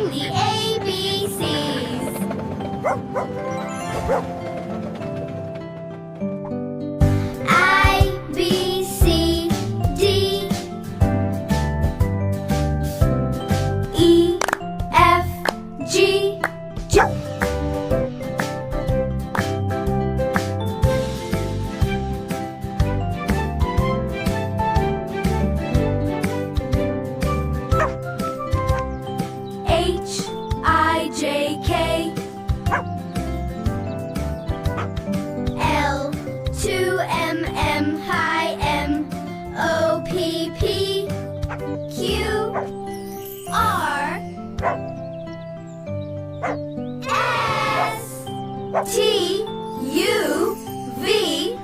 Sing the ABCs. I, B, C, D, E, F, G, H, I, J, K, L, 2, M, high M, O, P, P, Q, R, S, T, U, V,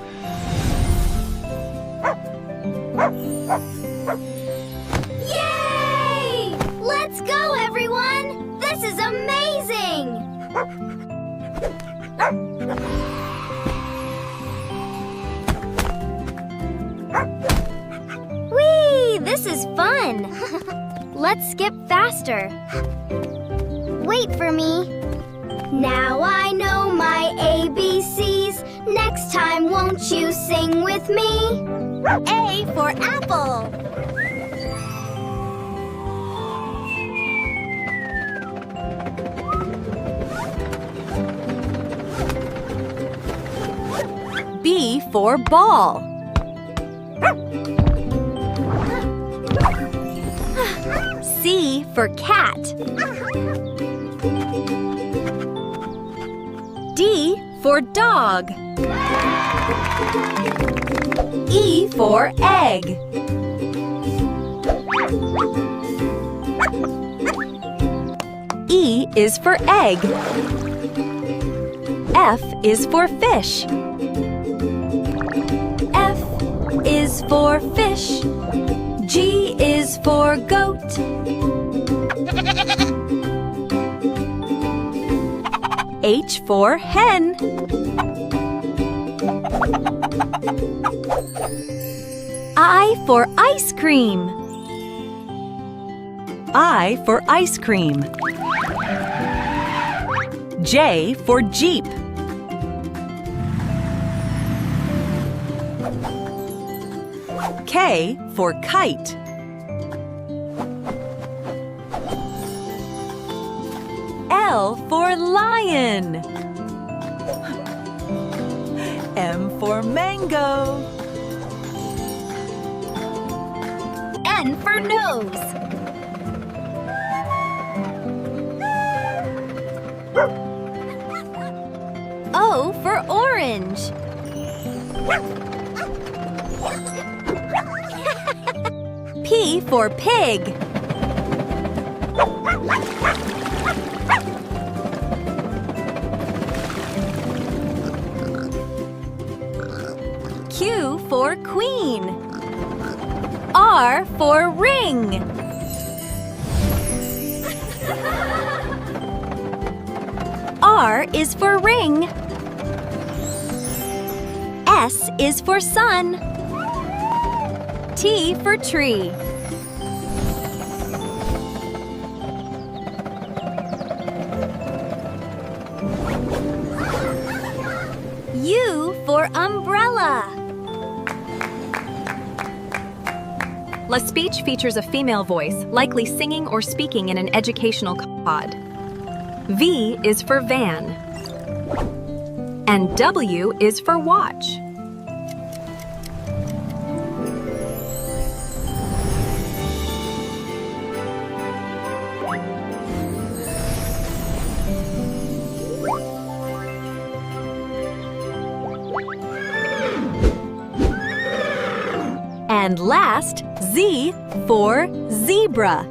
Yay! Let's go, everyone! This is amazing! Whee! This is fun! Let's skip faster. Wait for me. Now I know my ABCs. Next time, won't you sing with me? A for apple. B for ball. C for cat. D for dog. E for egg. E is for egg. F is for fish. F is for fish. G is for goat. H for hen. I for ice cream. I for ice cream. J for Jeep. K for kite. L for lion. M for mango. N for nose. O for orange. P for pig. Q for queen. R for ring. R is for ring. S is for sun. T for tree. U for umbrella. La speech features a female voice, likely singing or speaking in an educational pod. V is for van. And W is for watch. And last, Z for zebra.